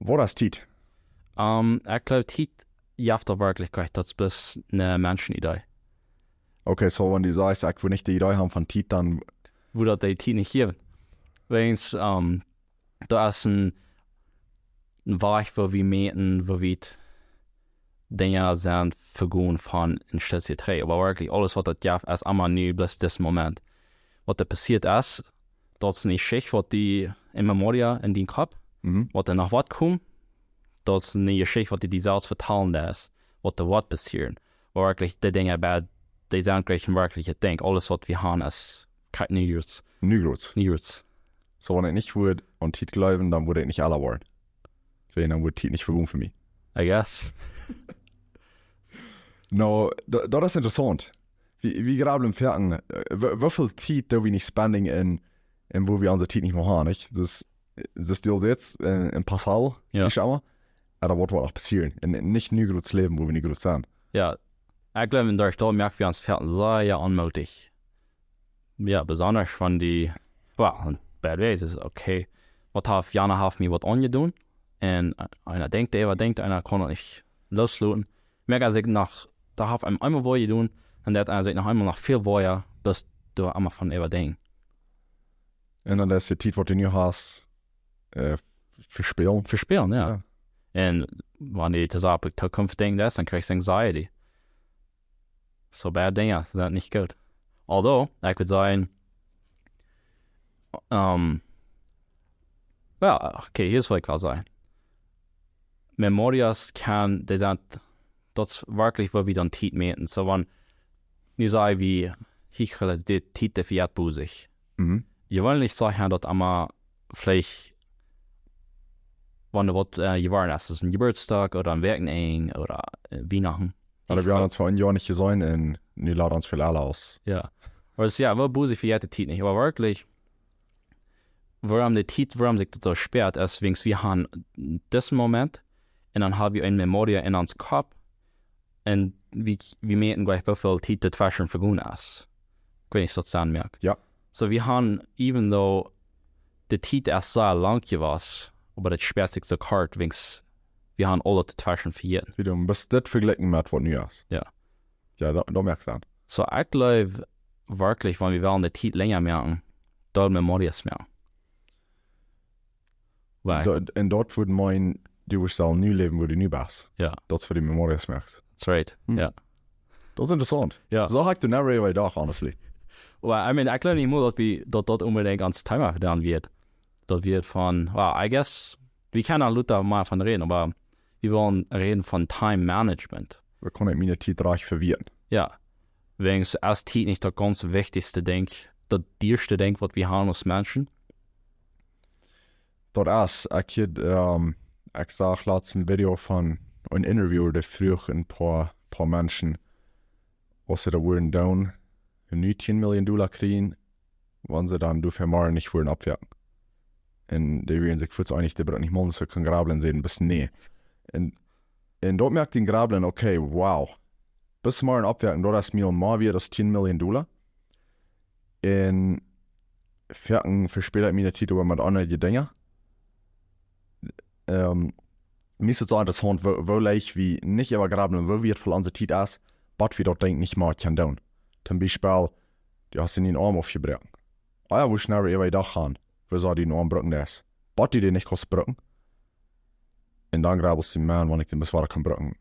Wat is Tiet? Ik geloof Tiet jaft der Wirklichkeit, dat is bloß eine Menschenidee. Okay, so wenn du sagst, ich will nicht die Idee haben von Tiet, dann... Wo dat die Tiet nicht geben. Wegens, da ist ein Weg, wo wir meten, wo wir Dinge sind vergehen von in Station 3. Aber wirklich, alles, was das jaft, ist immer nu, bloß das Moment. Was da passiert ist, dat is een Geschichte wat die in Memoria in die Kopf, wat er nach wat kommt, dat is een Geschichte wat die zelfs vertalen is, wat er wat passiert. Maar wirklich die Dinge bij, die zijn wirklich ik denk, alles wat we gaan is, kijk nieuws. Nieuws. So, wenn ich nicht würde an Tiet glauben, dann würde ich nicht aller wollen. Dann würde Tiet nicht vergehen für mich. I guess. No, das ist interessant. Wie gerade im Ferken, wie viel Tiet da wir nicht spending in wo wir unsere Tiet nicht mehr haben, nicht? Das deal jetzt in Passau, Ja. ich aber, aber was wird auch passieren? In nicht nie großes Leben, wo wir nicht groß sind. Ja, ich glaube, durch da merken wir uns Pferden sehr anmutig. Ja, besonders von die, well, bad ways ist okay. Was hat Jana hat mir was angedun? Und einer denkt, einer kann nicht loslassen. Merke ich nach, da hat einem einmal was gedun, und der hat einer sich noch einmal nach viel Woher, bis du einmal von überdenken. Und dann ist die Tiet, was du nicht hast, verspielen. Verspielen, ja. Und wenn die das auf die Zukunft denken, dann kriegst du Anxiety. So bad Dinge sind nicht gut. Although, ich würde sagen, okay, hier ist was ich will sagen. Memorias kann, die sind, das ist wirklich, wo wir dann Tiet meten. So, wenn ich sage, wie ich die Tiet definiert busig. Je wollen nicht sagen, dass immer vielleicht, wenn du was geworden hast, ist ein Geburtstag oder ein Werken oder Weihnachten. Oder wir haben uns vor einem Jahr nicht gesehen und wir laden uns für alle aus. Ja. Aber es ist ja, wo busig für die Tiet nicht. Aber wirklich, warum sich das so sperrt, ist, wegen wir haben diesen Moment und dann haben wir eine Memorie in uns Kopf und wir merken gleich, wie viel Tiet das Fashion vergehen ist. Ich weiß nicht, ob das anmerkt. Ja. So wir haben, even though die Tiet erst sehr lang war, aber das sperrt sich so hart, wegen wir haben alle das Fashion verjährt. Wie du bist das verglichen mit was du hast. Ja. Ja, da merkst du das. So ich glaube wirklich, wenn wir wollen die Tiet länger merken, da Memories mehr. Weil, Und dort würde mein, du wirst auch nie leben, wo du nie bist. ja, Das für die Memories merkst. that's right, ja. Das ist interessant. Ja. So habe ich never really gedacht, honestly. Well, I mean, ich glaube nicht nur, dass das unbedingt ans Thema dann wird. Das wird von, well, I guess, wir können auch Luther mal von reden, aber wir wollen reden von Time Management. Wir können meine Tiet reich verwirren. Ja, wegen es als Tiet nicht das ganz wichtigste Ding, das dierste Ding, was wir haben als Menschen. Das ist, ich sah letztens ein Video von einem Interview, der früher ein paar Menschen, was sie da wurden down, $10 Million kriegen, wenn sie dann dafür mal nicht wurden abwerten. Und die werden sich kurz einig, die brauchen nicht mal so können Grabeln sehen, bis nee. Und dort merkt den Grabeln, okay, wow, bis mal ein Abwerten, dort ist mir mal wieder das $10 Million. Und Ferken verspielt mir der Titel über mit anderen Dinge. Mir ist es so interessant, wo leicht wie nicht aber Grabeln, wo wird von unserer Titel ist, was wir dort denken, nicht mal kann down. Zum Beispiel, du hast in den Arm aufgebrochen. Ja, wo schnell über die Dach haben, wo soll die den Arm brücken das? Was die den nicht kostet brücken? Und dann grabelst du den Mann, wenn ich den bis weiter kann brücken.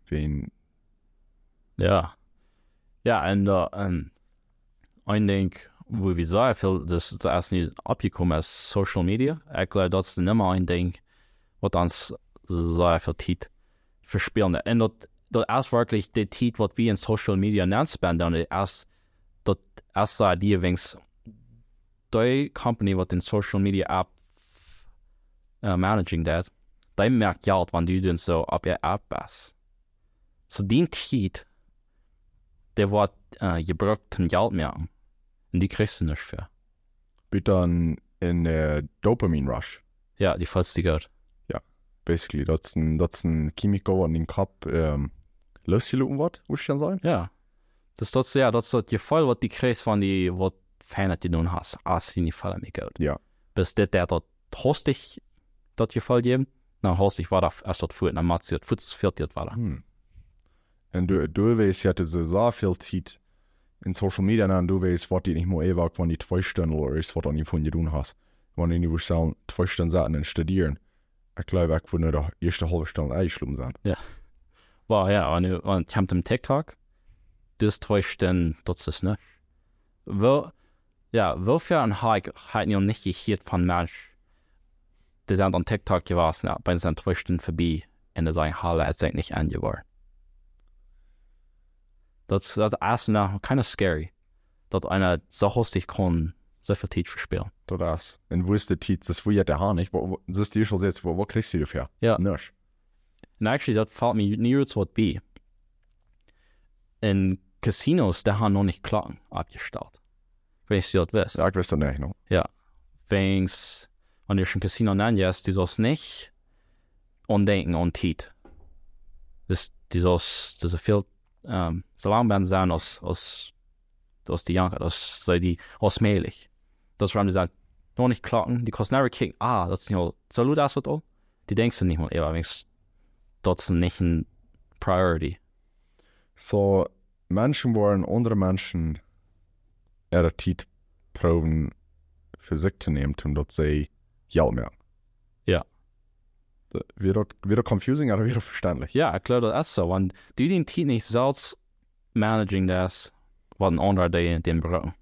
Ja. Ja, und ein Ding, wo wir sehr viel, das erst nicht abgekommen ist, Social Media. Ich glaube, das ist nicht mehr ein Ding, was uns sehr viel Zeit verspielen. Und das ist wirklich die Zeit, was wir in Social Media nennen, und das erste Idee, wenn die Company, was den Social Media App managing that, die merkt Geld, wenn du dann so auf ihr App bist. So die Zeit, der wird gebraucht zum Geld merken. Und die kriegst du nicht für. Bitte ein Dopamine-Rush. Ja, die fällt dir gut. Basically, das ist ein Chemiker an den Kopf losgelassen wird, würde ich dann sagen. Ja. Das ist das Gefühl, was du kriegst, wenn du was Feines tun hast. Das sind die Fälle nicht gut. Ja. Bis der hast dich das Gefühl geben, Dan hast ich war da erst dort voet, dann mat sie Futs viertiert war da. En du weißt ja, dass so viel Zeit in Social Media an, du weißt, was die nicht mehr ewig, wenn die 2 Stunden oder ist, was du nicht von dir tun hast. Wenn die nicht sagen, 2 Stunden saßen und studieren, ich glaube, ich würde nur die erste halbe Stunde eingeschlafen sein. War ja, und ich hab dem TikTok, das 2 Stunden, das ist nicht. Wofür ein Hike hat ja nicht gehört von Mensch, die sind an TikTok gewesen, ja, bei sind 2 Stunden vorbei, und das ein Halle hat sich nicht angewahrt. Das ist erstmal kind of scary, dass einer so hostig kann, so viel Zeit verspielen. Das. Und wo ist der Tiet? Das will ja der Haar nicht. Das ist die schon jetzt, wo kriegst du dafür? Ja. Nicht. Und actually, das fällt mir nie zu was bei. In Casinos, die haben noch nicht Glocken abgestellt. Wenn du das weißt. Ja, ich weiß das nicht, no? Ja. Wenn du schon Casino nennst, die sollst nicht denken an Tiet. Die sollst viel so lang werden sein als die Janker, das sei die ausmählich. Das haben die gesagt, noch nicht Glocken, die kosten never kicken, das ist nicht mal, soll du das auch? Die denkst du nicht mal, aber das ist nicht ein Priority. So, Menschen wollen andere Menschen ihre Tiet proben für sich zu nehmen, und dort sie Geld mehr. Ja. Wieder confusing, aber wieder verständlich. Ja, ich glaube, das ist so. Wenn du den Tiet nicht selbst managing das, was ein anderer den brauchen.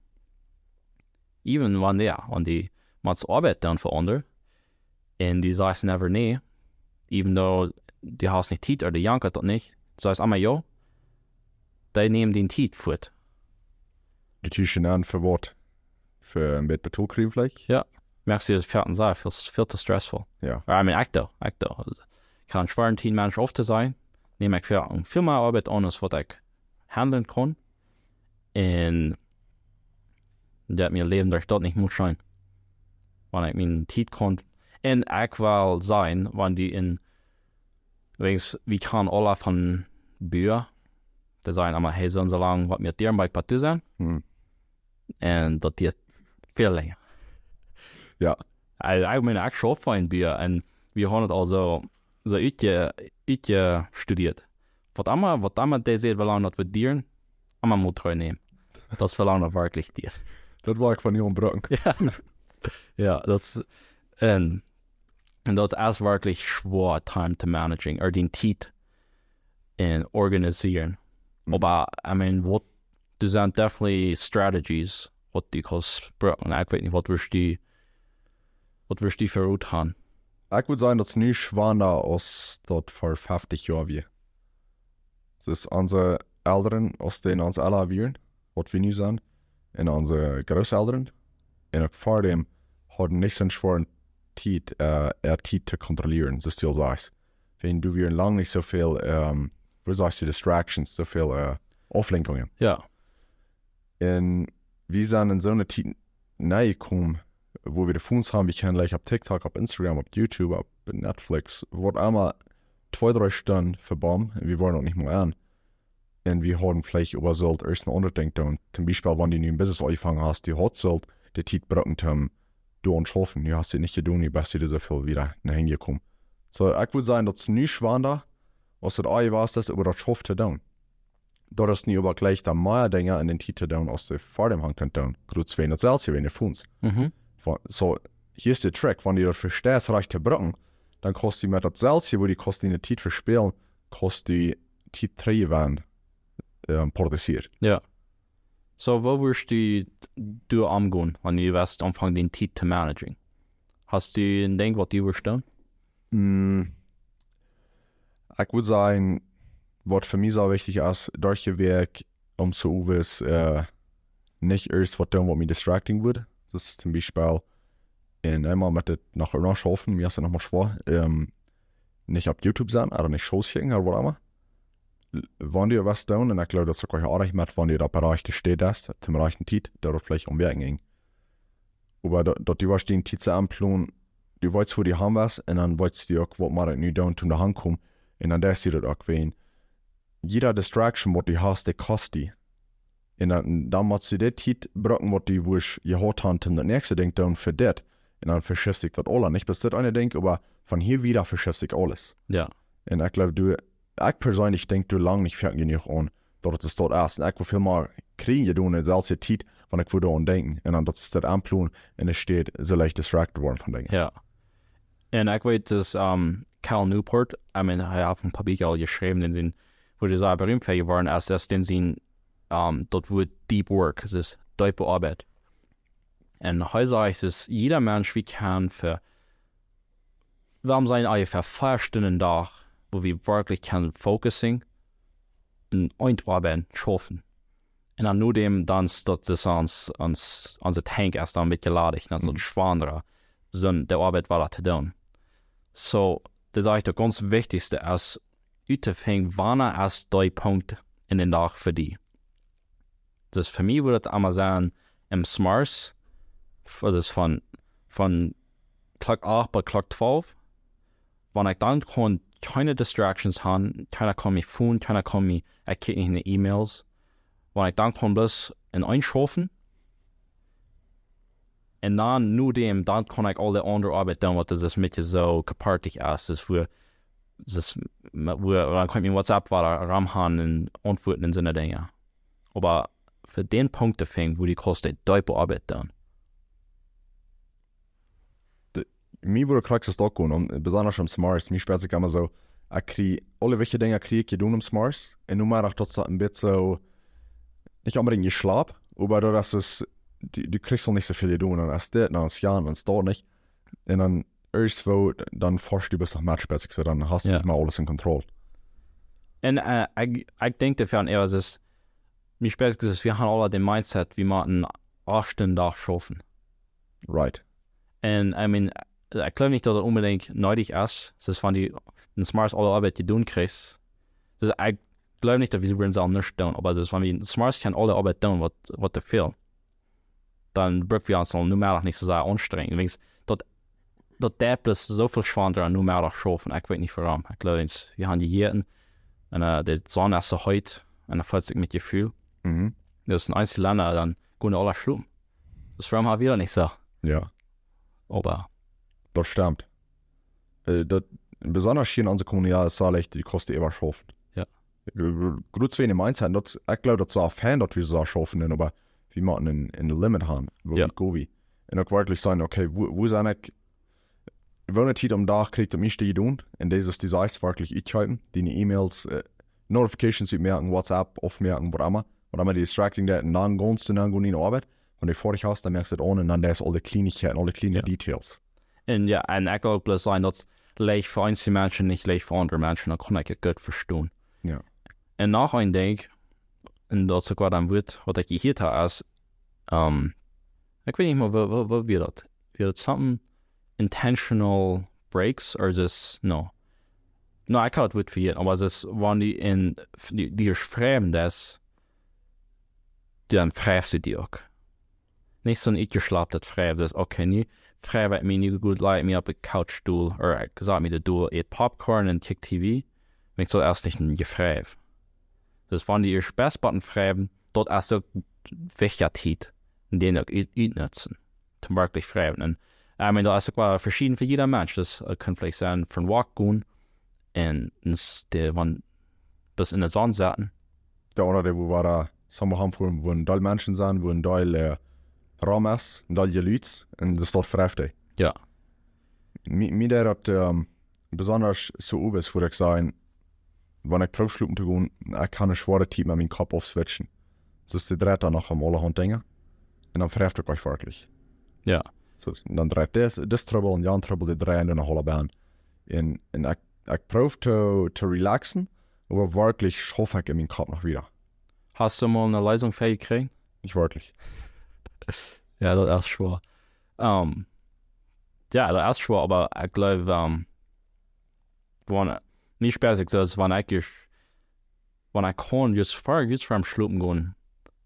Even wenn die machst Arbeit dann für andere, und die sagst never nee, even though die hast nicht Tiet oder die Janker das nicht, sagst einmal ja, die nehmen den Tiet fort. Die Tischen an für was? Für ein Betrug vielleicht? Ja. Merkst du, das fährt sehr viel zu stressful. Ja. I mean, ich kann ein schwerer Teammensch oft sein, nehme ich viel mehr Arbeit an, als was ich handeln kann. Und das mir Leben durch dort nicht muss sein. Wenn ich meinen Tiet kann. Und ich will sein, wenn die wie kann alle von Bücher, die sagen immer, hey, so lange, was mir dir bei Patu sein. Und das geht viel länger. Ja. Ich meine, ich schon fein Bier, und wir haben es also so ich studiert. Was immer die sehen, wie lange das wird dienen, immer muss treu nehmen. Das ist wie lange das wirklich dir. Das war ich von ihrem Brücken. Ja, das und das ist wirklich schwer, Time to managing, oder den Tiet und organisieren. Aber, I mean, das sind definitely strategies, was die kannst brauchen. Ich weiß nicht, was wirst du für Route haben? Ich würde sagen, dass es nicht schwanger als dort vor 50 Jahren wie. Das ist unsere Eltern, aus denen uns alle wären, was wir nicht sind, und unsere Großeltern. Und vor dem hatten nicht so einen schweren Tiet, Tiet zu kontrollieren, das ist ja so. Wenn du wir lange nicht so viel, wie sagst du, Distractions, so viel Auflenkungen. Ja. Und wir sind in so eine Tiet nahe gekommen, wo wir die Phones haben, ich kann gleich auf TikTok, auf Instagram, auf YouTube, auf Netflix, wird einmal 2-3 Stunden verbaut, wir wollen auch nicht mehr an. Und wir haben vielleicht über so erst ein anderes Ding. Zum Beispiel, wenn du ein Business angefangen hast, die hat so die Zeit brauchen, du und schaffen, du hast sie nicht getan, du bist dir so viel wieder nach hingekommen. So, ich würde sagen, dass es nicht schwanger als das war, das über das Schaff zu tun. Da ist nicht aber gleich der mehr Dinge in den Titel tun, als du vor dem Hand tun. Gerade wenn das selbst hier, wenn du Phones. So, hier ist der Trick, wenn du das verstehst, recht zu brücken, dann kostet du mit das selbst hier, wo die kosten die Zeit verspielen, kostet die Zeit 3 werden produziert. Ja. So, wo wirst du angehen, wenn du wirst anfangen, den Tiet zu managen? Hast du ein Ding, was du wirst tun? Ich würde sagen, was für mich so wichtig ist, solche Weg, zu wissen, nicht erst was tun, was mich distracting wird. Das ist zum Beispiel, einmal mit dem nachher schaffen, mir ist es nochmal schwer, nicht auf YouTube sein, oder nicht Shows schicken, oder was immer. Wenn du was tun, und ich glaube, das ist auch auch mit, wenn du da Bereich steht hast, zum rechten Tiet, der du vielleicht umwerken ging. Aber dort du warst den Tiet zu anplanen, du wolltest, wo die haben was, und dann wolltest du auch, was man nicht tun, zu der Hand kommen, und dann das du das auch wen. Jeder Distraction, was du hast, der kostet die. Und dann musst du das Tiet brauchen, was du gehört hast, um das nächste Ding tun für das. und dann verschiffst sich das alles. Nicht bis das eine denkt, aber von hier wieder verschiffst sich alles. Ja. Und ich glaube, ich persönlich denke, du lang nicht fertig genug an, dat is dat erst. En ik wil veel meer kriegen doen in dezelfde tijd, wanneer ik wil aan denken. En dan dat is dat aanploegen en er steht, so leicht distracted worden van dingen. Ja. En ik weet dus, Cal Newport, hij heeft een publiek al geschreven in zijn, wo hij berühmt für geworden als das in zijn, dat wordt deep work, dus diepe Arbeit. En hij sagt, dass jeder Mensch wie kann für, wir haben ungefähr 4 Stunden Tag, wo wir wirklich kann focusing und Arbeiten schaffen. Und dann nur dem, dann dat is onze tank erst dan een beetje ladig, dan zo'n schwanger, zo'n de arbeid wel te doen. So, das ist eigentlich das ganz Wichtigste, als uitzufinden, wanneer is die Punkt in den Tag für die. Dus für mich würde es einmal sein, im Smarts, das von Clock 8 bis Clock 12, wenn ich dann keine Distractions habe, keiner kann mich phone, keiner kann mich, ich kriege nicht in E-Mails, wenn ich dann kann bloß in einschaffen, und dann nur dem, dann kann ich alle andere Arbeit tun, was das mit so gepartig ist, das wo dann kann ich mir WhatsApp weiter ramhauen und antworten in seine Dinge. Aber für den Punkt wo die kostet diepe Arbeit tun. Mir würde klar das auch gehen, und besonders am Smarts, mir spielt sich immer so, ich kriege alle welche Dinge kriege ich tun am Smarts, und nun mal auch trotzdem ein bisschen so, nicht unbedingt geschlafen, aber das ist, du kriegst noch nicht so viel tun, und erst das, dann ist ja, und es dauert nicht, und dann irgendwo, dann forschst du bis nach Matchbasic, so dann hast du nicht mal alles in Kontrolle. Und ich denke dafür an eher, dass mir spielt sich, wir haben alle den Mindset, wie man einen 8-Stunden-Tag schaffen. Right. Und ich glaube nicht, dass das unbedingt nötig ist, dass wenn die in Smarts alle Arbeit die tun kriegst, also ich glaube nicht, dass wir es auch nicht tun, aber wenn wir in Smarts kann alle Arbeit tun, was der fehlt, dann brauchen wir uns nur mehr nicht so sehr anstrengen. Dat der plus zoveel schwander en nu meer schaffen. Ik weet niet waarom. Ik glaube, wir haben die hier und die Sonne ist so heute und dann fühlt sich mit Gefühl. Mhm. Das ist ein einziges Länder, dann gehen alle schlumm. Das war mal wieder nicht so. Ja. Aber. Das stimmt. Besonders hier in unserer Kommune ist es leicht, die kostet immer schaffen. Ja. Gut zu wenig Mindset, ich glaube, das ist auch Fan, dass wir so schaffen, aber wir machen ein Limit haben, wo wir gehen. Und auch wirklich sagen, okay, wo sind ich, wenn ich am Tag kriege, dann müsste ich tun, und das ist die Seite wirklich einhalten, die E-Mails, Notifications merken, WhatsApp aufmerken, was immer die Distracting der, und dann gehst du dann in die Arbeit, und du fertig hast, dann merkst du das an, und dann da ist alle Kleinigkeiten, alle kleinen Details. Und ja, und ich glaube bloß sein, dass leicht für einzelne Menschen, nicht leicht für andere Menschen, dann kann ich es gut verstehen. Ja. Und nach ein Ding, und das sogar dann wird, was ich gehört habe, ist, ich weiß nicht mal, was wird das? Wird das something intentional breaks, or just, no, ich kann das Wort für jeden, aber es ist, wenn die schreiben das, dann schreibst du die auch. Nicht so ein eingeschlapptes Schreiben, das ist okay, nicht schreibe mir nicht gut, leid mir auf den Couchstuhl, oder gesagt mir, du isst Popcorn und kick TV, wenn ich so erst nicht ein Gefreib. Das ist, wenn die ihr Spaßbutton schreiben, dort ist so welcher Zeit, in denen ich nutzen, zum wirklich schreiben. Und da ist es verschieden für jeder Mensch. Das kann vielleicht sein, von Walk gehen und bis in der Sonne sitzen. Der andere, wo wir da Sommer haben, wo ein Teil Menschen sind, wo ein Teil Raum ist, ein Teil Leute, und das dort verheftet. Ja. Mir der hat besonders so oben ist, wo ich sagen, wenn ich Prüfschlupen zu gehen, ich kann einen schweren Typ mit meinem Kopf aufswitchen. Das ist die dreht dann noch am allerhand Dinge, und dann verheftet euch wirklich. Ja. So, dan draait dit trouble en Jan trouble, die draaien in de hele baan. En ik probeer te relaxen, aber wirklich schaffe ich in meinem Kopf noch wieder. Hast du mal eine Lesung fähig gekriegt? Nicht wirklich. Ja, das ist schwer. Ja, das ist schwer, aber ich glaube, nicht späßig, so, wenn ich kann, just vom Schlupen gehen,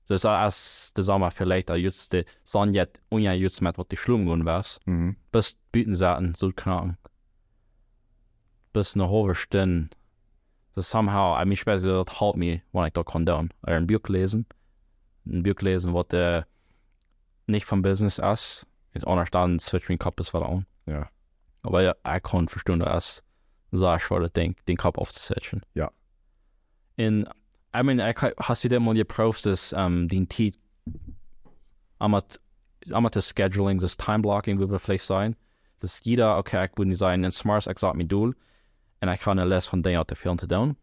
das ist das Sommer vielleicht, jetzt die Sonne jetzt jetzt mit, was die Schlupen gehen was. Mhm. Bis Büten saten, so knacken. Bis eine halbe Stunde. Das somehow, mich späßig, das hält mich, wenn ich da kann tun. Ein Buch lesen, was nicht vom Business ist, Jetzt anders dann switch mein Kopf das wieder an. Ja. Aber ja, ich kann verstehen, dass sehr schwer den Kopf aufzusetzen. Ja. Und ich meine, hast du denn mal geprüft, dass den Tiet amat das Scheduling, das Time-Blocking, wie wir vielleicht sein, dass jeder, okay, ich würde nicht sagen, in Smarts, ich sage mir Doel, und ich kann eine Liste von Dingen auf der Film zu tun.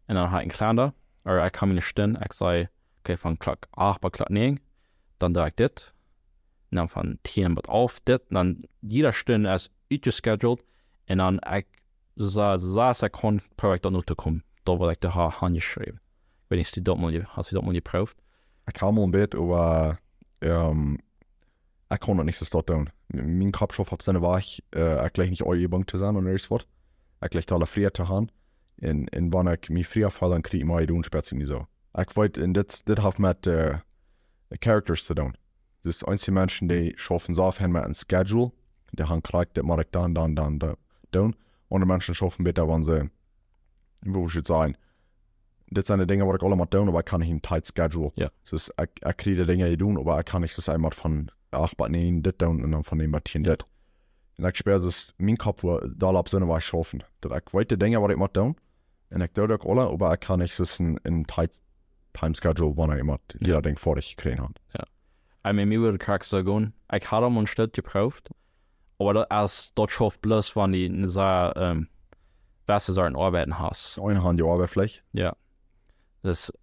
Und dann habe ich einen Kalender, oder ich kann mir eine Stunde, ich sage, okay, von Klock 8 bis Klock 9, dann da ich das, und dann von 10 bis auf das, und dann jeder Stunde ist gescheduled, und dann ich ich kann perfekt da noch kommen. Da will ich da handgeschrieben. Wenn ich die dort mal, hast du dort mal geprüft? Ich kann mal ein bisschen, aber ich kann noch nicht so stark tun. Mein Kopf auf seine war ich gleich nicht eure Übung zu sein und alles was. Ich gleich alle früher zu haben. Und wenn ich mich früher falle, dann kriege ich mal tun, spätestens nicht so. Ich wollte, und das hat mit Characters zu tun. Das ist einzige Menschen, die schaffen so haben mit einem Schedule, die haben gesagt, das mache ich dann. Und die Menschen schaffen bitte, wenn sie, wo ich sagen, das sind die Dinge, die ich alle mal tun, aber ich kann nicht einen tight Schedule. Ja. Das ist, ich kriege die Dinge tun, aber ich kann nicht das einmal von 8 bis 9 das tun und dann von 9 bis 10 das. Und ich spüre, dass mein Kopf da ab Sinne was schaffen. Dass ich weiß die Dinge, die ich mal tun, und ich tue das alle, aber ich kann nicht das in tight Time Schedule, wenn ich immer jeder Ding vor sich kriegen hat. Ja. Ich meine, mir würde ich sagen, ich habe mal ein Stück geprüft, aber das schafft bloß, wenn du eine sehr, beste Sachen arbeiten hast. Eine Hand die Arbeit vielleicht. Ja. Das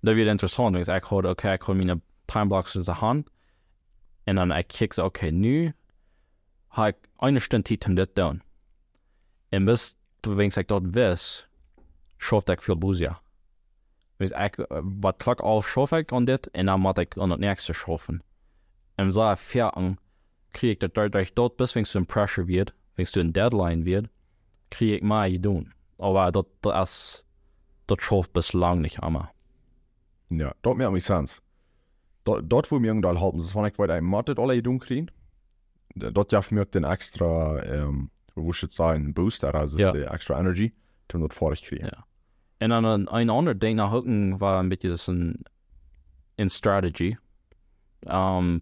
wird interessant, wenn ich habe, okay, ich habe meine Timeblocks in der Hand, und dann ich kicke, okay, nu habe ich eine Stunde Zeit, um das zu tun. Und bis du, wenn ich dort weiß, schafft ich viel Busier. Dus ik wat klok auf schaffe ich an dit en dan moet ik aan het nächste schaffen. En zo fertig kriege ich das dort bis wenn es ein Pressure wird, wenn es ein Deadline wird, kriege ich mehr getan. Aber das schafft bislang nicht immer. Ja, dort mir Sens. Dort wo mir irgendwann halten, das fand ich weiter ein Mathe alle tun kriegen. Dort ja für mich den extra, wo ich jetzt sagen, Booster, also Ja. die extra Energy, die dort vor ich kriegen. Ja. En dan een ander ding naar Hoeken waar een beetje dus een strategy.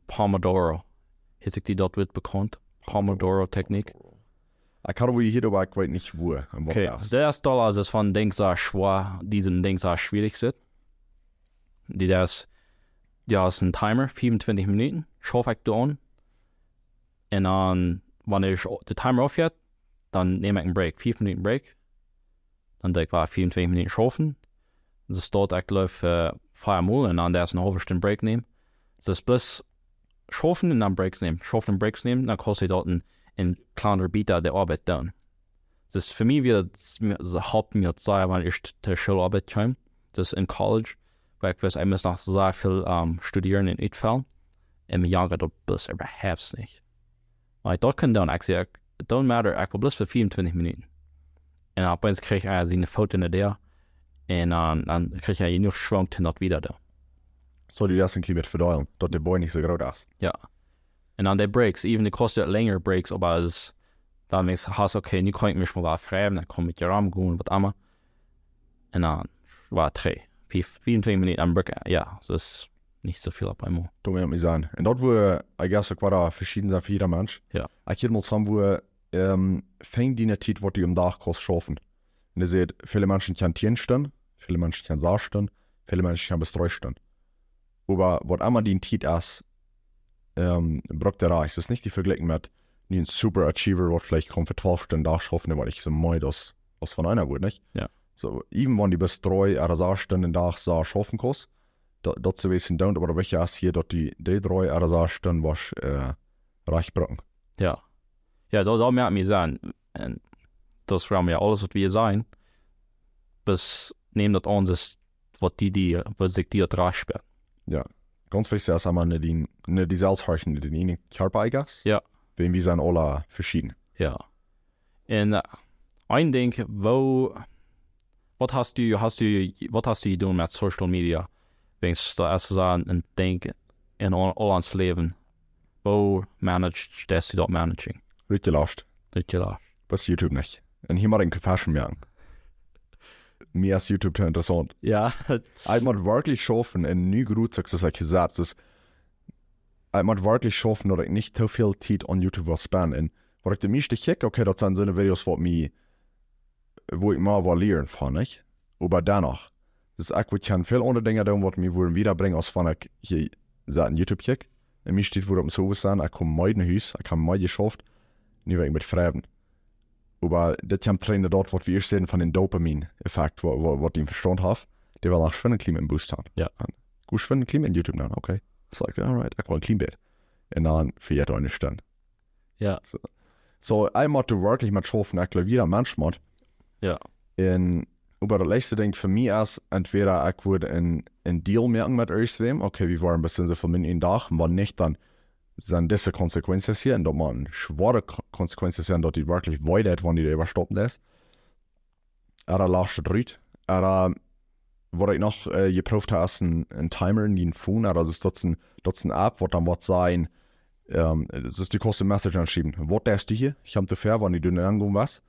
Pomodoro. Heeft ik die dat weet bekend? Pomodoro techniek. Ich kann aber hier, aber ich weiß nicht wo. Okay, der ist toll, also es von Ding sehr schwer, diesen Ding sehr schwierig sind. Das ist ein Timer, 25 Minuten, schaffe ich da an. Und dann, wenn ich den Timer aufhört, dann nehme ich einen Break, 5 Minuten Break. Dann denk ich, war 24 Minuten schaffen. Das dauert ich glaube 4 Mal und dann der ist eine halbe Stunde Break nehmen. Das ist bloß schaffen und dann Breaks nehmen. Schaffen und Breaks nehmen, dann kostet dort ein kleiner Bieter der Arbeit dann. Das ist für mich wieder das Hauptmehl sein, wenn ich zur Schularbeit komme. Das ist in College, weil ich weiß, ich muss noch sehr viel studieren in Itfall. Und mir jagen dort bloß überhaupt nicht. Weil dort kann dann, ich sage, it don't matter, ich will bloß für 24 Minuten. Und opeens kreeg hij zijn foto in der. En dan kreeg hij genoeg schwung te dat wieder da. So die das ein bisschen mit verdeilen, dass der Boy nicht so groß ist. Ja. Und dann die Breaks, even die kosten länger Breaks, aber es dann hast okay, nu kann ich mich mal was schreiben, dann komme ich hier ran gehen, was immer. Und dann war 24 Minuten am Break, ja, das ist nicht so viel auf einmal. Da muss ich mir sagen. Und dort wo, ich guess, auch da verschieden sind für jeder Mensch. Ja. Ich hier mal zusammen, wo fängt die nicht, was die im Tag kannst schaffen. Und ihr seht, viele Menschen können 10 Stunden, viele Menschen können 6 Stunden, viele Menschen können bis 3 Stunden. Aber was immer die Zeit ist, braucht der Reich. Das ist nicht die Vergleich mit ein Super Achiever, was vielleicht kommt für 12 Stunden da schaffen, weil ich so mal das von einer wird, nicht? Ja. So, even wenn die bis 3 oder 6 Stunden da schaffen kannst, dat zu wissen don't, aber welche ist hier, dass die 3 oder 6 Stunden was reich brauchen. Ja. Ja, da merkt mir sein. Und das war mir alles, was wir sein. Bis nehmen das an, was sich die reich sperrt. Ja. Ganz wichtig ist einmal nicht die Selbsthorchen, die in den Körper eingeht. Ja. Weil wir sind alle verschieden. Ja. Und ein Ding, was hast du getan mit Social Media? Wenn es da ist ein Ding in all ans Leben, wo managst du das managing? Richtig last. Richtig last. Was YouTube nicht. Und hier mal den Confession merken. Mir ist YouTube zu interessant. Ja. Ich muss wirklich schaffen, und nie gut, dass ich gesagt habe, moet wirklich schaffen, dat ik niet te veel tijd aan YouTube wil spenden. En wat ik de meeste kijk, okay, dat zijn zo'n video's wo ik maar wil leren van, nicht? Aber danach. Dus ik kan veel andere dingen doen, wat me willen wiederbrengen, als van ik hier een YouTube kijk. En mij steht voor op zo staan, ik kom meid naar huis, ik heb meid geschafft, nu ben ik met vreemden. Aber das kan trainen dort, wat we eerst sehen van den Dopamin-Effekt, wat die verstand heeft, die wil nog een klein boost hebben. Ja. Goed een klein in YouTube dan, okay. It's like, alright, ik wil een klein bit. En dan vergeet je niet dan. Ja. So, ik moet er wirklich met schaffen, ik glaube, jeder Mensch moet. Ja. En über das letzte Ding für mich ist, entweder ich würde einen Deal machen mit euch, okay, wir waren bis zu von in Tag, und wenn nicht, dann sind diese Konsequenzen hier, und dass man schwere Konsequenzen sind, dass die wirklich weiter, wenn die überstoppen ist. Oder lasst es rein. Oder, was ich noch geprüft habe, ist ein Timer in den Phone, oder das ist eine App, wo dann was sein, das ist die Custom Message anschieben. Was ist die hier? Ich habe dafür, wenn ich dann angehen was,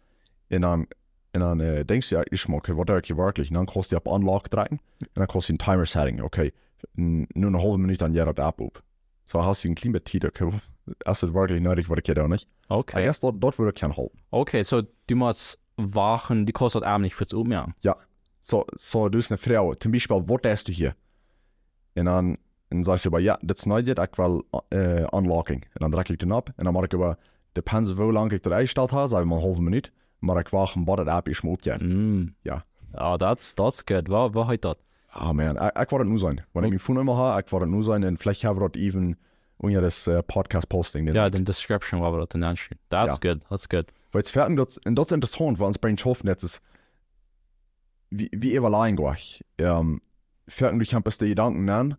und dann denkst du ja, ich mal, okay, was ist hier wirklich? Und dann kannst du auf Unlock drücken, und dann kannst du einen Timer setting, okay, nur eine halbe Minute an jeder App auf. So hast du ein kleines Tiet, okay, das ist wirklich nötig, was ich hier da nicht. Okay. Erst dort würde ich keinen halten. Okay, so du musst wachen, die kostet auch nicht fürs Umjagen. Ja. So du bist eine Frau, zum Beispiel, was ist du hier? Und dann sagst du aber, ja, das ist nicht, ich will Unlocking. Und dann drücke ich den ab, und dann mache ich aber, depends wie lange ich das eingestellt habe, sage ich mal eine halbe Minute, maar ik wacht wat het app is me opgeven. Ja. Oh, that's good. Wat heet dat? Ah man, ik wil het nu zijn. Wanneer ik mijn phone nummer heb, ik wil het nu zijn. En vielleicht hebben we dat even, wanneer das podcast posting. Ja, de description waar we dat in aanschrijven. That's good. Weil es fertig ist, und das ist interessant, weil uns bei den Schaffen jetzt ist, wie überlegen gleich. Fertig, ich habe die Gedanken nennen,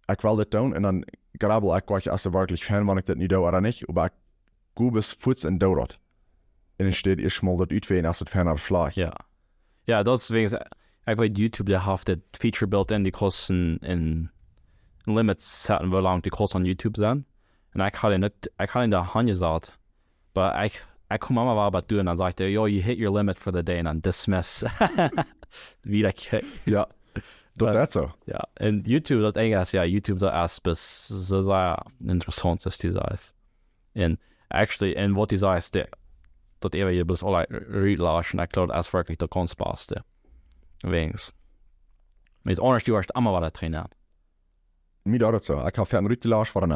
ich will das tun, und dann grabbel ich gleich, als wirklich fan, wenn ich das nicht tue oder nicht, aber ich gehe bis Fuß und tue das. En dan staat eerst mal dat uitween als het verder slag. Ja, dat is wegen, ik weet YouTube, daar heeft het feature built in, die kosten in limits zetten, hoe lang die kosten aan YouTube zijn. En ik had in de hand gezet, maar ik kom allemaal wel wat doen, en dan zegt hij, yo, you hit your limit for the day, en dan dismiss. Wie dat kijkt. Ja, dat is zo. Ja, en YouTube, dat eng is, ja, YouTube, dat is best, zo zei interessant, is die is. En actually, en wat die zei is, dat je best alle uitlaat, en ik geloof dat is werkelijk de kunstbeste. Wegens. Maar het is anders, je wordt allemaal wat trainen. Mij dat het zo. Ik heb een uitlaat voor een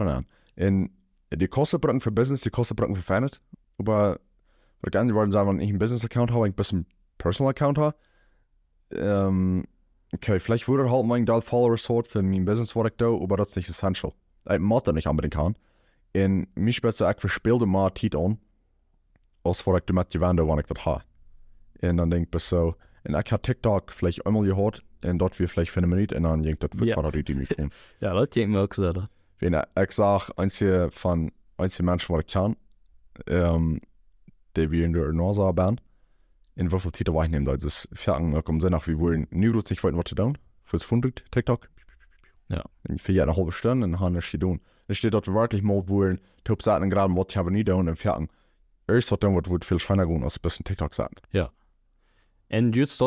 aan. En die kostenbrücken für Business, die kostenbrücken für Fanet. Aber was ich gerne wollte sagen, wenn ich einen Business-Account habe, ein bisschen Personal-Account habe, okay, vielleicht würde halt mein Followers hat für mein Business, was ich da, aber das ist nicht essential. Ich mag das nicht unbedingt kann. Und mich besser, ich verspiele mal Tiet an, als was ich damit gewinne, wenn ich das habe. Und dann denke ich so, und ich habe TikTok vielleicht einmal gehört, und dort wir vielleicht für eine Minute, und dann denke ich, das wird Vater die mich finden. Ja, dat denk ik ook zo. Wenn ich sage, einzige Menschen, die ich kann, die wir in der NASA sind, in wie viel Zeit ich nehme, das ist fertig, kommen sie nach, wie wollen, nur sich was zu tun, fürs Funduk, TikTok. Ja. Und für eine halbe Stunde, und dann ist sie tun. Dann steht dort wirklich mal, wollen, Top Seiten gerade, was ich habe nicht tun, und fertig. Erst hat dann, was viel schöner gehen, als ein bisschen TikTok sein. Ja. Und jetzt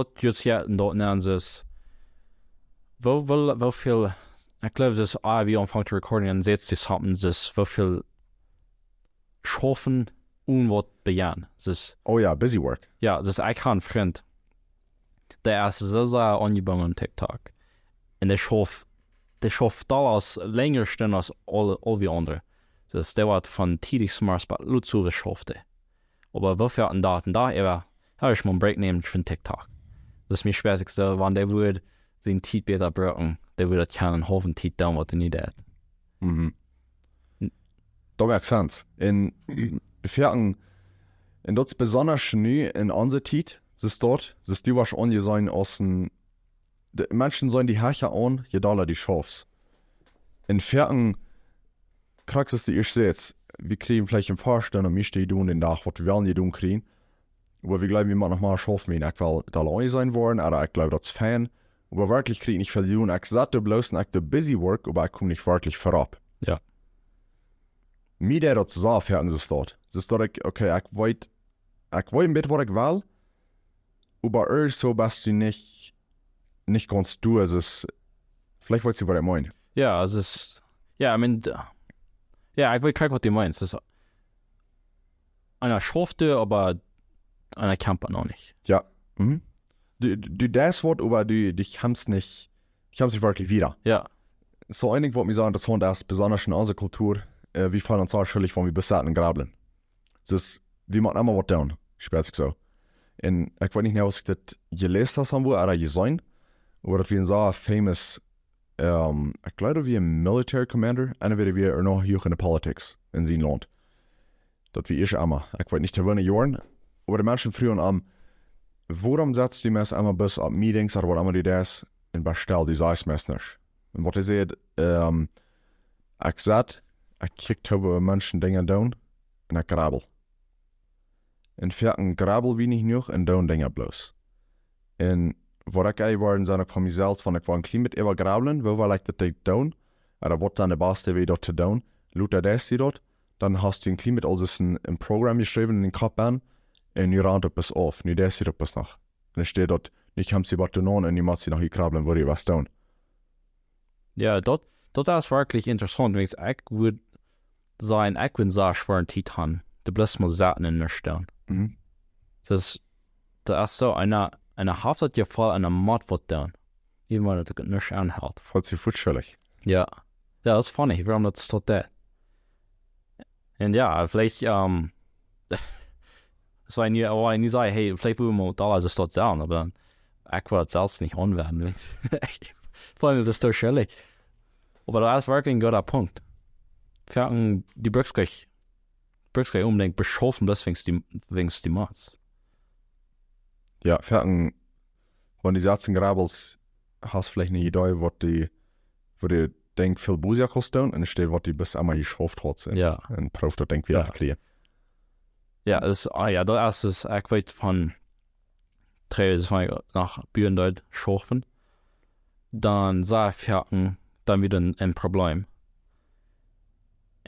ja, dort nennen sie es, wie viel, ich glaube, das wie anfangen zu recorden, und jetzt ist es das, wie viel schaffen und was bejahen. Oh ja, busy work. Ja, das ist eigentlich ein Freund, der ist sehr angebunden an TikTok. Und der schafft alles länger Stunden als all wie andere. Das der wird von tidig smart, aber nur zu geschafft. Aber wie viel an da, habe ich mal einen Break nehmen von TikTok. Das ist mir schwer, so, wenn der würde seinen Tiet besser brauchen, der würde keinen Haufen Tiet tun, was er nicht hat. Mhm. Das macht Sinn. In Ferien, und das ist besonders neu in unserer Zeit, ist dort, die was angesehen aus den Menschen sollen die Herrscher an, je doller die schaffst. In Ferien, kriegst du die ich jetzt, wir kriegen vielleicht im Vorstand und wir stehen tun den Tag, was wir wollen, die tun kriegen. Aber wir glauben, wir machen nochmal schaffen, wenn ich will da allein sein wollen, oder ich glaube, das ist Fan. Aber wirklich kriege ich nicht viel tun, ich sage bloß, ich do busy work, aber ich komme nicht wirklich vorab. Ja. Mir der das so fertig ist dort. Es ist dort, okay, ich weiß ein bisschen, was ich will, aber erst so bist du nicht ganz du, es ist, vielleicht weißt du, was ich meine. Ja, es ist, Ja, ich meine, ja, ich will kijken wat du meinst. Das ist einer schofte, aber einer Camper noch nicht. Ja. Mhm. Du das Wort, aber du kommst nicht wirklich wieder. Ja, So einig wollte mir sagen, das Hund ist besonders in unserer Kultur, wir fallen uns auch schuldig, wenn wir besatten Grabeln. Das, wir machen immer was tun, spätestens so. Und ich weiß nicht mehr, was ich das gelesen habe oder gesehen, aber das wie ein so famous, ich glaube, wie ein Military Commander, einer wird wie noch hier in der Politics in seinem Land. Das wie ich immer. Ich weiß nicht, wann Jahren, aber die Menschen früher am, warum setzt die Mess einmal bis ab Meetings oder was immer die das in Bestell, die sei es nicht. Und was ich sehe, ich sag, ich kickt über Menschen Dinge down und ich grabel. En vierten grabel wie nicht noch en down Dinge bloß. En wat ik eigenlijk waren zijn van mezelf van ik wou een klein beetje even grabelen, wo war like dat down, oder wat zijn de beste way dat te doen, Luther das die dort, dann hast du ein klein beetje als een Programm geschrieben in den Kopf an, en nu rand op es auf, nu das die op es noch. En dan steht dort, nicht haben sie was zu tun, en nu muss sie noch hier grabelen, wo die was tun. ja, dat is wirklich interessant. Ich würde sagen, ich würde sagen, für einen Titan, du bloß mal Sachen in der Stern. Mhm. Das ist so eine haftet ja voll einer Mod wird dann. Even wenn das nicht anhält. Voll zu futschelig. Ja. Ja, das ist funny, warum das tot da. Und ja, vielleicht, das war nie sagen, hey, vielleicht wollen wir da also dort sein, aber dann, ich will das selbst nicht anwenden. Vor allem, das ist doch schwierig. Aber das ist wirklich ein guter Punkt. Die brauchst gleich unbedingt beschaffen, das wegen die Mods. Ja, vierten, wenn die Sätze grabels, hast vielleicht eine Idee, wo die denkt, viel Busia kostet, und es steht, was die bis einmal geschafft hat. Ja. Und Prof, da denkt, wieder kriegen. Ja, das ist, ich weiß von Trails nach Büren dort schaffen. Dann sah ich dann wieder ein Problem.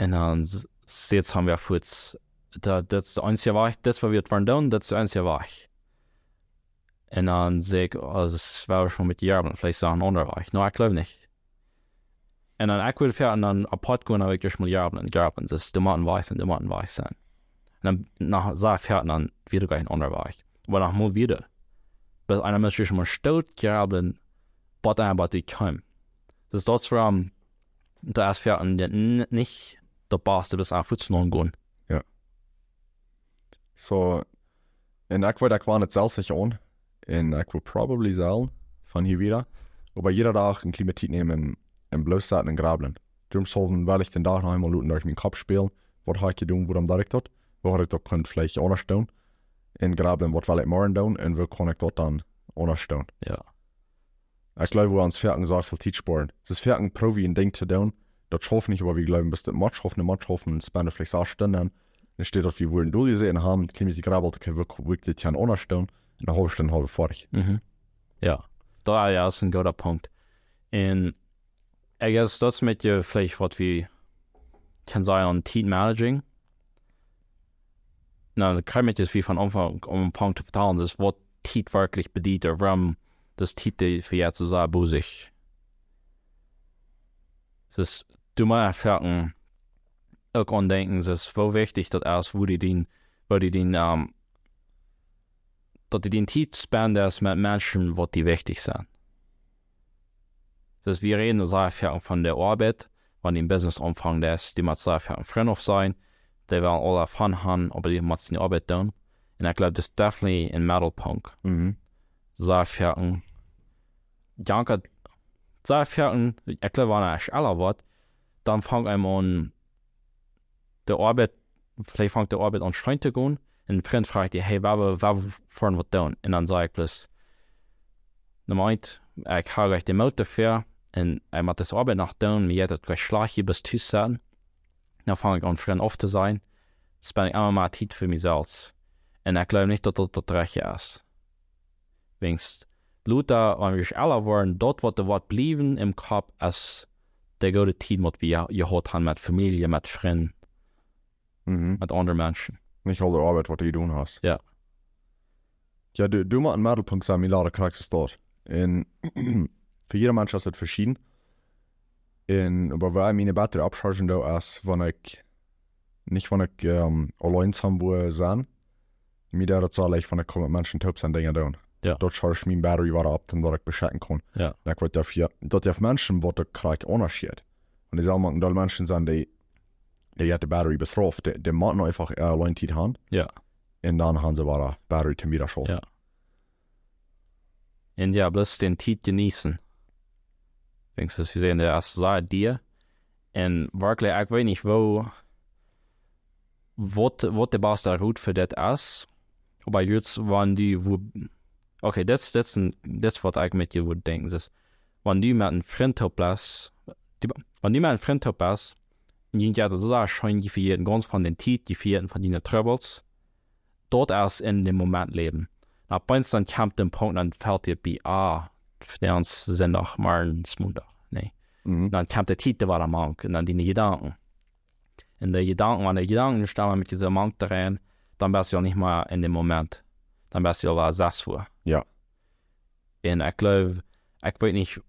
Und dann jetzt haben wir kurz, das ist eins Jahr war ich, das war wird down, das ist eins Jahr war ich. Und dann sehe ich, also es war schon mit Jahren, vielleicht sagen andere war ich. No, ich glaube nicht. Und dann ich würde fahren, dann apart gehen, aber ich durch mal Jahren, das ist die Matten weiß sein. Und dann nach sah ich dann wieder gleich ein anderer war ich. Aber nach mal wieder. Bis einer muss schon mal stout graben, was einfach die kommen. Das ist das vor allem, da ist für nicht der Beste bis auf Fuß noch gehen. Ja. So, und ich war nicht selbst sicher an. Und ich will probably sagen, von hier wieder, aber jeder Tag ein Klimatit nehmen und bloß sagen und grabeln. Darum sollen, weil ich den Tag noch einmal durch meinen Kopf spielen, was habe ich getan, wo dann direkt dort, wo habe ich dort könnt vielleicht anders tun, und grabeln, was will ich morgen tun, und wo kann ich dort dann anders tun. Ja. Ich glaube, wir uns vierten so viel Zeit sparen. Es ist vierten Profi ein Ding zu tun, das schaffen nicht, aber wir glauben, bis das Match schaffen, spannen vielleicht 6 Stunden. Dann steht dort, wir wollen durchsehen haben, die grabelt, kann wirklich die anders tun. Eine halbe Stunde, halbe fertig. Mhm. Ja, da ist ein guter Punkt. Und ich guess, das mit dir vielleicht, was wir kann sagen, an Team Managing. Na, da kann ich das wie von Anfang zu vertalen, das was Team wirklich bedient, oder warum das Team für jetzt so sehr busig. Das ist, du mal erfahren, auch an denken, es ist voll wichtig, dass wo die den dat die den Zeit spenden mit Menschen, was die wichtig sind. Das wir reden sehr viel von der Arbeit, wenn die im Business anfangen, die muss sehr viel Freund auf sein, die werden alle Fun haben, aber die muss die Arbeit tun. Und ich glaube, das ist definitely ein Mittelpunkt. Mhm. Sehr viel, danke, sehr viel, ich glaube, wenn ich alle wird, dann fängt einmal an, vielleicht fängt die Arbeit an schreien zu gehen. Und ein Freund fragt die, hey, was fahren wir tun? Und dann sage ich bloß, ich habe gleich den Motor dafür und ich muss das Arbeit noch tun, mir hat das gleich Schlag bis zu sein. Dann fange ich an, Freund auf zu sein, spende ich immer mal Zeit für mich selbst. Und ich glaube nicht, dass das recht ist. Wenigstens, Luther, wenn wir alle wollen, dort wird das bleiben im Kopf, als der gute Zeit, was wir gehabt haben mit Familie, mit Freunden, mit anderen Menschen. Nicht all die Arbeit, was du tun hast. Ja. Ja, du musst einen Mittelpunkt sein, wie leider kriegst du es dort. Und für jeder Mensch ist es verschieden. Aber weil meine Batterie abchargen da ist, wenn ich allein zusammen sein, mir der zahle ich, wenn ich mit Menschen Tipps an Dinge da. Ja. Dort charge ich meine Batterie wieder ab, damit ich bescheiden kann. Ja. Ich würde dafür, dort auf Menschen, wo der Krieg unterschied. Und die sagen, da Menschen sind, die hat die Batterie bestraft, die machen einfach allein die Hand. Ja. Und dann haben sie wieder Batterie zum wieder schaffen. Ja. Und ja, bloß den Tiet genießen. Denkst du, wir sehen der erste Seite dir. Und wirklich, ich weiß nicht, wo der beste Route für das ist. Aber jetzt, wenn die, okay, das was ich mit dir würde denken, ist, wenn die mit einem Freund bist, wenn die mit einem Freund bist, und die ja so scheinen die für ganz von den Tiet, die für von den Troubles, dort erst in dem Moment leben. Na, bei uns dann kommt der Punkt, dann fällt dir bei, für uns sind doch mal ein Montag, nee. Dann kommt der Tiet, der war der Mank, und dann die Gedanken. Und die Gedanken, wenn die Gedanken stammen mit diesem Mank rein, dann bist du ja nicht mehr in dem Moment. Dann bist du ja sass vor. Ja. Und ich glaube, ich weiß nicht,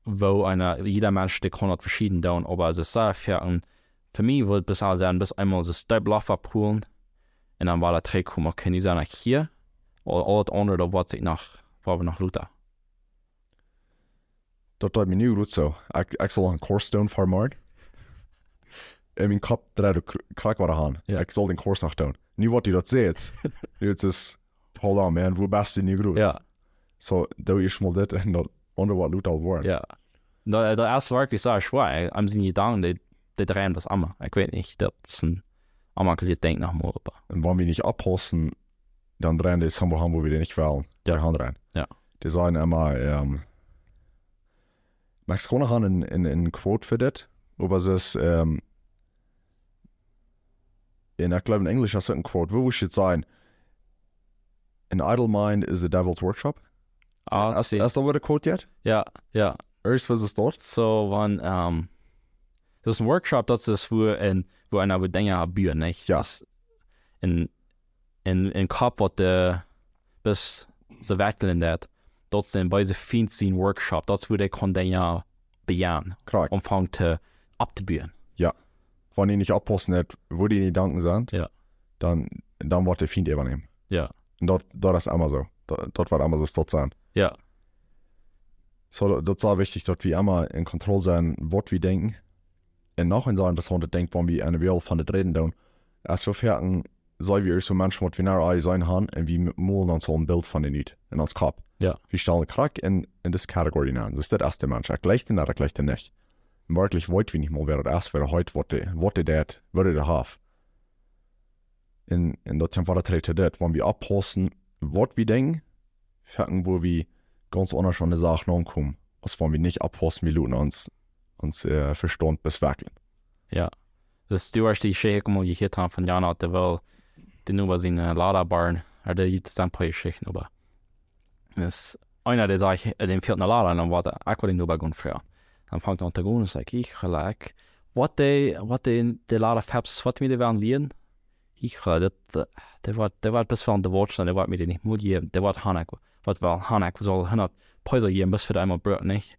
wo jeder Mensch, der kann das verschieden tun, aber es ist sehr fair. Für mich würde es besser sein, bis einmal das Step-Lauf abholen, und dann war der Trick, kommen, kann ich sagen, hier, oder alles andere, da war wir nach Luther. Dat doet me nu goed zo. Ik zal een koers doen voor morgen. In mijn kop draait de krak wat aan. Ja. Ik zal den koers nog doen. Nu wat je dat zegt. Nu het is, hold on man, hoe best je nu goed? Ja. Zo, doe je mal dit en dat onder wat doet al worden. Ja. Dat is wirklich sehr schwer. Am sind Gedanken, die drehen das immer. Ich weiß nicht, das ist ein amakeliert Denken nach mal. En wanneer we niet oppassen, dan draaien die samen gaan, wo wir die nicht wollen. Ja. Der Hand rein. Ja. Die sagen immer, Max Kroner hat een quote für das, aber es ist, in, ich glaube in Englisch ist es ein Quote, wo ich jetzt sagen, an idle mind is the devil's workshop. Hast du da wieder Quote jetzt? Ja, ja. Erst was ist dort? So, wenn, das ist ein Workshop, das ist, wo einer wird Dinge abühren, nicht? Ja. Das in Kopf, was der bis so wechseln wird, dort sind bei so feinsten Workshop, das würde ich Dinge bejahen, Klar. umfangen zu abzubühren. Ja. Wenn die nicht abpassen hat, wo die Gedanken sind, Ja. dann wird der Feind übernehmen. Ja. Und dort ist immer so. Dort wird immer so dort sein. Ja. So, das ist auch wichtig, dass wir immer in Kontrolle sein, was wir denken. Und nachher sein, dass wir denken, wenn wir eine Welt von der Reden tun. Erst so fertig, sei wir so Menschen, die wir nachher sein haben, und wir malen dann so ein Bild von den Leuten in uns Kopf. Ja. Wir stellen Krack in das Kategorie an. Das ist der erste Mensch. Er gleicht den, er gleicht den nicht. Und wirklich wollt wir nicht mal, wer das ist, wer heute, was der würde der haben. Und das ist einfach der das, wenn wir abpassen, was wir denken, fertig, wo wir ganz anders an die Sachen ankommen, als wenn wir nicht abpassen, wir lassen uns Verstand beswackeln. Ja. Das ist die erste Geschichte, die ich hier habe von Jana, der will den über seine Laderbaren, der gibt es ein paar Geschichten über. Das ist einer, der sagt, den vierten Lader, dann war der Akku den über früher. Dann fängt er an zu gehen und sagt, was die Laderfabs, was mir die werden liehen, der wird bis von der Watch, der wird mir den nicht Mut geben, der wird Hanek, was war Hanek, soll 100 Päuser geben, bis für einmal Brot nicht.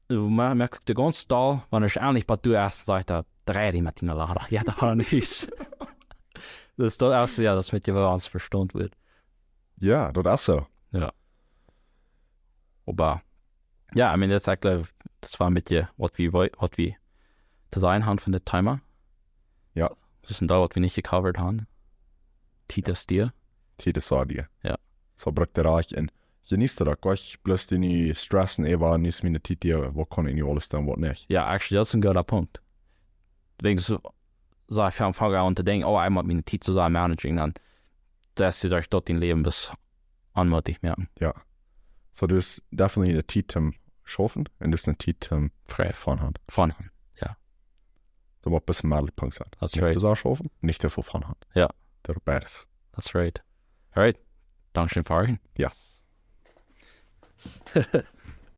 Man merkt den ganzen Tag, wenn ich eigentlich bei du erst sagt, da dreht die mit den Lader. Ja, da hat er nicht. Das ist das erste, ja, das mit dir was verstanden wird. Ja, das ist so. Ja. Aber, ja, ich meine, das war mit dir, was wir Design haben von der Timer. Ja. Das ist ein Teil, was wir nicht gecovert haben. Tiet ist dir. Tiet ist dir. Ja. So bringt der Reich in. Genießt das, gleich bloß die nicht stressen, nicht meine Tiet dir, wo kann ich nicht alles tun, was nicht. Ja, actually, das ist ein guter Punkt. Wegen so ich fange an zu denken, einmal meine Tiet zu sein, managing, dann dass ihr euch dort den Leben bis anmutig merken. Ja. So, du hast definitiv eine Tiet zum Schaffen und du hast eine Tiet zum Frei. Vorhand. Vorhand, ja. Da wird ein bisschen mehr Punkt sein. That's nicht right. Nicht das Schaffen, nicht der Vorhand. Ja. Der beides. That's right. Alright. Dankeschön für euch. Ja.